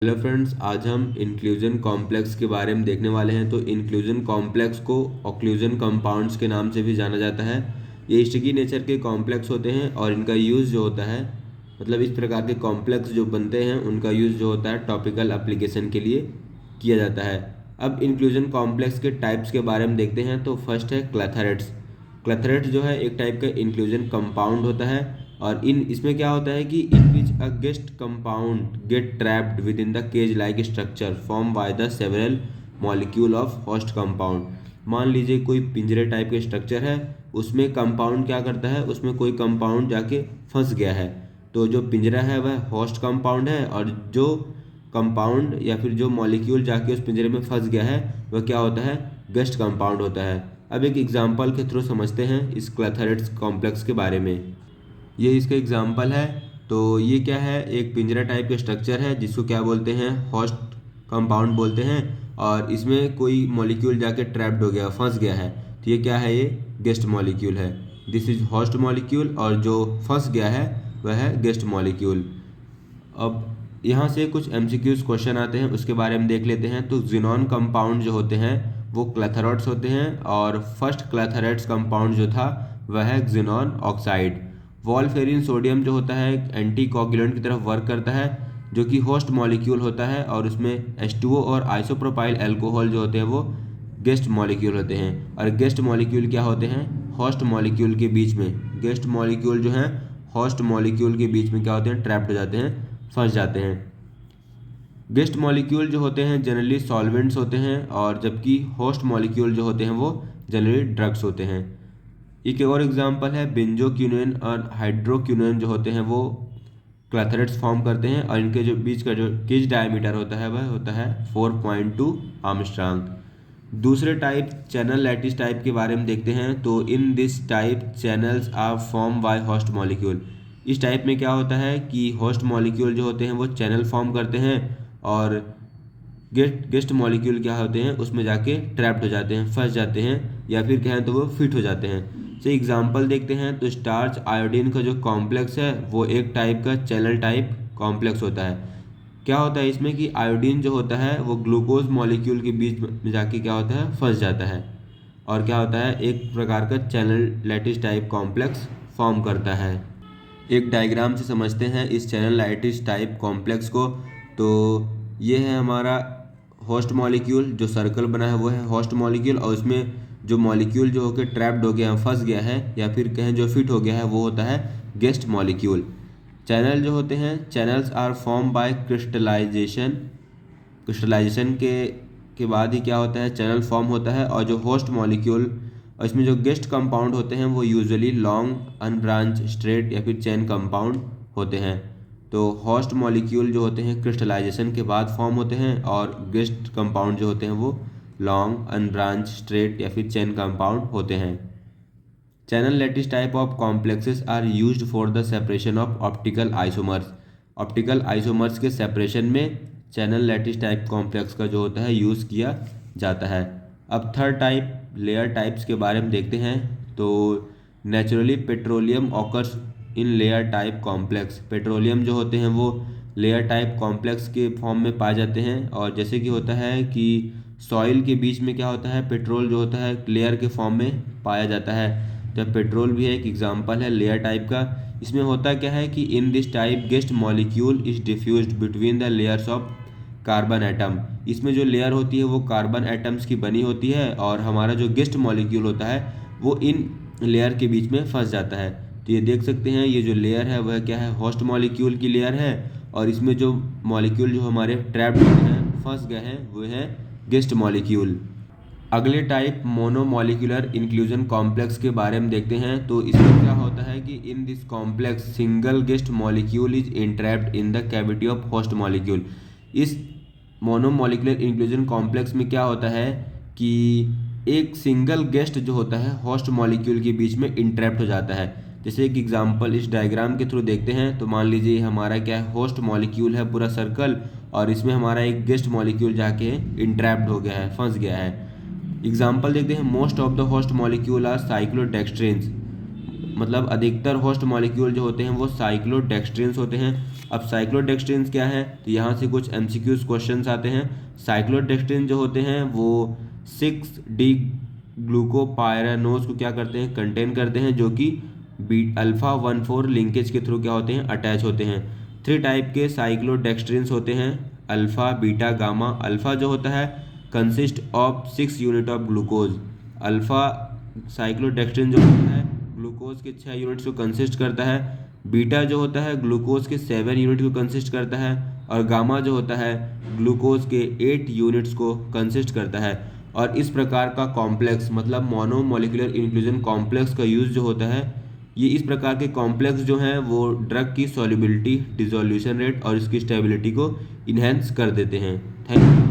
Hello friends, आज हम inclusion complex के बारे में देखने वाले हैं। तो इंक्लूजन कॉम्प्लेक्स को ऑक्लूजन कंपाउंड्स के नाम से भी जाना जाता है। ये स्टिकी नेचर के कॉम्प्लेक्स होते हैं और इनका यूज़ जो होता है, मतलब इस प्रकार के कॉम्प्लेक्स जो बनते हैं उनका यूज़ जो होता है टॉपिकल एप्लीकेशन के लिए किया जाता है। अब इंक्लूजन कॉम्प्लेक्स के टाइप्स के बारे में देखते हैं। तो फर्स्ट है क्लैथरेट्स। क्लैथरेट्स जो है एक टाइप का इंक्लूजन कंपाउंड होता है और इसमें क्या होता है कि in which a guest compound get trapped within the cage like structure form by the several molecule of host compound. मान लीजिए कोई पिंजरे टाइप के स्ट्रक्चर है, उसमें कंपाउंड क्या करता है, उसमें कोई कंपाउंड जाके फंस गया है। तो जो पिंजरा है वह होस्ट कंपाउंड है और जो कंपाउंड या फिर जो मॉलिक्यूल जाके उस पिंजरे में फंस गया है वह क्या होता है, गेस्ट कंपाउंड होता है। अब एक एग्जांपल के थ्रू समझते हैं इस क्लैथरेट्स कॉम्प्लेक्स के बारे में। ये इसका एग्जाम्पल है। तो ये क्या है, एक पिंजरा टाइप का स्ट्रक्चर है जिसको क्या बोलते हैं, होस्ट कंपाउंड बोलते हैं। और इसमें कोई मॉलिक्यूल जाके ट्रैप्ड हो गया, फंस गया है। तो ये क्या है, ये गेस्ट मॉलिक्यूल है। दिस इज होस्ट मॉलिक्यूल और जो फंस गया है वह है गेस्ट मॉलिक्यूल। अब यहाँ से कुछ एमसीक्यूज क्वेश्चन आते हैं, उसके बारे में देख लेते हैं। तो जिनॉन कंपाउंड जो होते हैं वो क्लैथरोट्स होते हैं और फर्स्ट क्लैथरेट्स कंपाउंड जो था वह है जिनॉन ऑक्साइड। वॉल्फेरिन सोडियम जो होता है एंटी कोगुलेंट की तरफ वर्क करता है, जो कि होस्ट मॉलिक्यूल होता है और उसमें H2O और आइसोप्रोपाइल अल्कोहल जो होते हैं वो गेस्ट मॉलिक्यूल होते हैं। और गेस्ट मॉलिक्यूल क्या होते हैं, होस्ट मॉलिक्यूल के बीच में, गेस्ट मॉलिक्यूल जो हैं होस्ट मॉलिक्यूल के बीच में क्या होते हैं, ट्रैप्ड हो जाते हैं, फंस जाते हैं। गेस्ट मॉलिक्यूल जो होते हैं जनरली सॉल्वेंट्स होते हैं और जबकि होस्ट मॉलिक्यूल जो होते हैं वो जनरली ड्रग्स होते हैं। एक और एग्जांपल है बेंजोक्विनोन और हाइड्रोक्विनोन जो होते हैं वो क्लैथरेट्स फॉर्म करते हैं और इनके जो बीच का जो केज डायमीटर होता है वह होता है 4.2 आर्मस्ट्रांग। दूसरे टाइप चैनल लैटिस टाइप के बारे में देखते हैं। तो in this type channels are form by host molecule. इस टाइप में क्या होता है कि होस्ट मॉलिक्यूल जो होते हैं वो चैनल फॉर्म करते हैं और गेस्ट मॉलिक्यूल क्या होते हैं उसमें जाके ट्रैप्ड हो जाते हैं, फंस जाते हैं, या फिर कहें तो वो फिट हो जाते हैं। से एग्जांपल देखते हैं। तो स्टार्च आयोडीन का जो कॉम्प्लेक्स है वो एक टाइप का चैनल टाइप कॉम्प्लेक्स होता है। क्या होता है इसमें कि आयोडीन जो होता है वो ग्लूकोज मॉलिक्यूल के बीच में जाके क्या होता है, फंस जाता है और क्या होता है, एक प्रकार का channel lattice type complex form करता है। एक डायग्राम से समझते हैं इस चैनल लैटिस टाइप कॉम्प्लेक्स को। तो ये है हमारा होस्ट मॉलिक्यूल, जो सर्कल बना है वो है होस्ट मॉलिक्यूल और उसमें जो मॉलिक्यूल जो होकर ट्रैप्ड हो गया है, फंस गया है, या फिर कहें जो फिट हो गया है वो होता है गेस्ट मॉलिक्यूल। चैनल जो होते हैं, channels are form by crystallization. Crystallization के बाद ही क्या होता है, चैनल फॉर्म होता है। और जो होस्ट मॉलिक्यूल और इसमें जो गेस्ट कंपाउंड होते हैं वो यूजुअली लॉन्ग अनब्रांच स्ट्रेट या फिर चेन कंपाउंड होते हैं। तो होस्ट मॉलिक्यूल जो होते हैं क्रिस्टलाइजेशन के बाद फॉर्म होते हैं और गेस्ट कंपाउंड जो होते हैं वो लॉन्ग अनब्रांच स्ट्रेट या फिर चेन कंपाउंड होते हैं। Channel lattice type of complexes are used for the separation of optical isomers. Optical isomers के सेपरेशन में चैनल लैटिस टाइप कॉम्प्लेक्स का जो होता है यूज़ किया जाता है। अब थर्ड टाइप लेयर टाइप्स के बारे में देखते हैं। तो naturally petroleum occurs in layer type complex. Petroleum जो होते हैं वो लेयर टाइप कॉम्प्लेक्स के फॉर्म में पाए जाते हैं और जैसे कि होता है कि सॉइल के बीच में क्या होता है, पेट्रोल जो होता है लेयर के फॉर्म में पाया जाता है। जब पेट्रोल भी है एक एग्जांपल है लेयर टाइप का। इसमें होता क्या है कि in this type guest molecule is diffused between the layers of carbon atom. इसमें जो लेयर होती है वो कार्बन एटम्स की बनी होती है और हमारा जो गेस्ट मॉलिक्यूल होता है वो इन लेयर के बीच में फंस जाता है। तो ये देख सकते हैं ये जो लेयर है वह क्या है, होस्ट मॉलिक्यूल की लेयर है और इसमें जो मॉलिक्यूल जो हमारे ट्रैप्ड हैं, फंस गए हैं, वो है गेस्ट मॉलिक्यूल। अगले टाइप मोनोमॉलिक्यूलर इंक्लूजन कॉम्प्लेक्स के बारे में देखते हैं। तो इसमें क्या होता है कि in this complex single guest molecule is entrapped in the cavity of host molecule. इस मोनोमॉलिक्यूलर इंक्लूजन कॉम्प्लेक्स में क्या होता है कि एक सिंगल गेस्ट जो होता है होस्ट मॉलिक्यूल के बीच में इंट्रैप्ट हो जाता है। जैसे एक एग्जांपल इस डायग्राम के थ्रू देखते हैं। तो मान लीजिए हमारा क्या है, होस्ट मॉलिक्यूल है पूरा सर्कल और इसमें हमारा एक गेस्ट मॉलिक्यूल जाके इंट्रैप्ड हो गया है, फंस गया है। एग्जाम्पल देखते हैं। Most of the host molecule are cyclodextrins. मतलब अधिकतर होस्ट मॉलिक्यूल जो होते हैं वो साइक्लोडेक्स्ट्रिन्स होते हैं। अब साइक्लोडेक्स्ट्रिन क्या है, तो यहाँ से कुछ MCQs क्वेश्चंस आते हैं। साइक्लोडेक्स्ट्रिन जो होते हैं वो 6D ग्लूकोपायरानोज को क्या करते हैं, कंटेन करते हैं, जो कि अल्फा 1,4 लिंकेज के थ्रू क्या होते हैं, अटैच होते हैं। 3 टाइप के साइक्लोडेक्स्ट्रिन्स होते हैं, अल्फा, बीटा, गामा। अल्फा जो होता है consist of 6 unit of glucose. Alpha cyclodextrin जो होता है ग्लूकोज के 6 यूनिट्स को कंसिस्ट करता है। बीटा जो होता है ग्लूकोज के 7 यूनिट को कंसिस्ट करता है। और गामा जो होता है ग्लूकोज के 8 यूनिट्स को कंसिस्ट करता है। और इस प्रकार का कॉम्प्लेक्स मतलब मोनोमोलिकुलर इंक्लूजन कॉम्प्लेक्स का यूज़ जो होता है, ये इस प्रकार के कॉम्प्लेक्स जो हैं वो ड्रग की सॉल्युबिलिटी, डिसोल्यूशन रेट और इसकी स्टेबिलिटी को इन्हेंस कर देते हैं। Thank you.